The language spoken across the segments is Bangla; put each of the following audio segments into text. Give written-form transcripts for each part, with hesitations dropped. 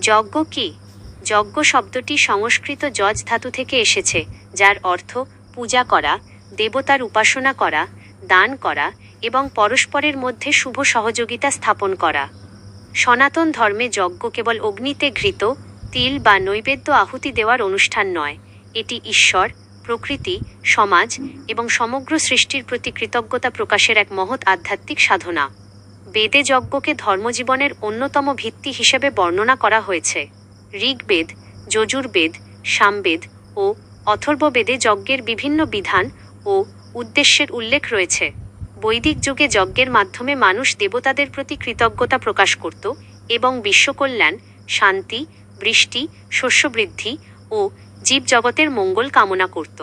যজ্ঞ কি? যজ্ঞ শব্দটি সংস্কৃত যজ ধাতু থেকে এসেছে, যার অর্থ পূজা করা, দেবতার উপাসনা করা, দান করা এবং পরস্পরের মধ্যে শুভ সহযোগিতা স্থাপন করা। সনাতন ধর্মে যজ্ঞ কেবল অগ্নিতে ঘৃত, তিল বা নৈবেদ্য আহুতি দেওয়ার অনুষ্ঠান নয়, এটি ঈশ্বর, প্রকৃতি, সমাজ এবং সমগ্র সৃষ্টির প্রতি কৃতজ্ঞতা প্রকাশের এক মহৎ আধ্যাত্মিক সাধনা। বেদে যজ্ঞকে ধর্মজীবনের অন্যতম ভিত্তি হিসেবে বর্ণনা করা হয়েছে। ঋগ্বেদ, যজুর্বেদ, সামবেদ ও অথর্ববেদে যজ্ঞের বিভিন্ন বিধান ও উদ্দেশ্যের উল্লেখ রয়েছে। বৈদিক যুগে যজ্ঞের মাধ্যমে মানুষ দেবতাদের প্রতি কৃতজ্ঞতা প্রকাশ করত এবং বিশ্বকল্যাণ, শান্তি, বৃষ্টি, শস্যবৃদ্ধি ও জীবজগতের মঙ্গল কামনা করত।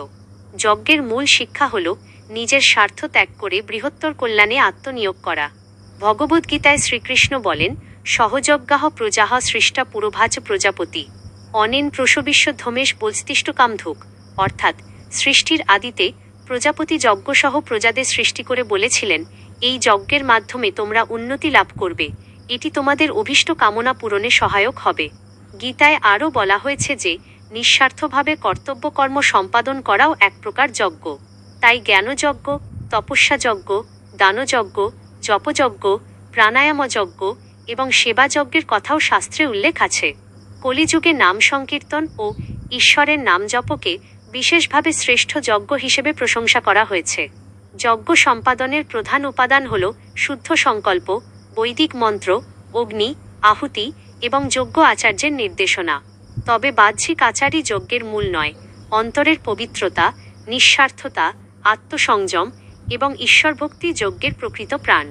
যজ্ঞের মূল শিক্ষা হল নিজের স্বার্থ ত্যাগ করে বৃহত্তর কল্যাণে আত্মনিয়োগ করা। ভগবদ্গীতায় শ্রীকৃষ্ণ বলেন, সহযজ্ঞাঃ প্রজাঃ সৃষ্টা পুরোভাচ প্রজাপতি অনেন প্রসবিষ্য ধমেশ বস্তিষ্ঠকামধুক। অর্থাৎ সৃষ্টির আদিতে প্রজাপতি যজ্ঞসহ প্রজাদের সৃষ্টি করে বলেছিলেন, এই যজ্ঞের মাধ্যমে তোমরা উন্নতি লাভ করবে, এটি তোমাদের অভীষ্ট কামনা পূরণে সহায়ক হবে। গীতায় আরও বলা হয়েছে যে নিঃস্বার্থভাবে কর্তব্যকর্ম সম্পাদন করাও এক প্রকার যজ্ঞ। তাই জ্ঞানযজ্ঞ, তপস্যাযজ্ঞ, দানযজ্ঞ, জপযজ্ঞ, প্রাণায়ামযজ্ঞ এবং সেবাযজ্ঞের কথাও শাস্ত্রে উল্লেখ আছে। কলিযুগে নাম সংকীর্তন ও ঈশ্বরের নাম জপকে বিশেষভাবে শ্রেষ্ঠ যজ্ঞ হিসেবে প্রশংসা করা হয়েছে। যজ্ঞ সম্পাদনের প্রধান উপাদান হল শুদ্ধ সংকল্প, বৈদিক মন্ত্র, অগ্নি, আহুতি এবং যজ্ঞ আচার্যের নির্দেশনা। তবে বাহ্যিক আচারই যজ্ঞের মূল নয়, অন্তরের পবিত্রতা, নিঃস্বার্থতা, আত্মসংযম এবং ঈশ্বরভক্তি যজ্ঞের প্রকৃত প্রাণ।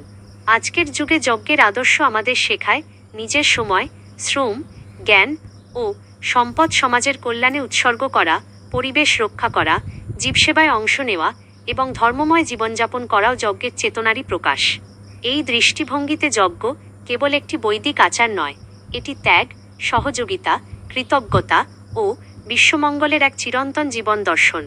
আজকের যুগে যজ্ঞের আদর্শ আমাদের শেখায় নিজের সময়, শ্রম, জ্ঞান ও সম্পদ সমাজের কল্যাণে উৎসর্গ করা, পরিবেশ রক্ষা করা, জীবসেবায় অংশ নেওয়া এবং ধর্মময় জীবনযাপন করাও যজ্ঞের চেতনারই প্রকাশ। এই দৃষ্টিভঙ্গিতে যজ্ঞ কেবল একটি বৈদিক আচার নয়, এটি ত্যাগ, সহযোগিতা, কৃতজ্ঞতা ও বিশ্বমঙ্গলের এক চিরন্তন জীবন দর্শন।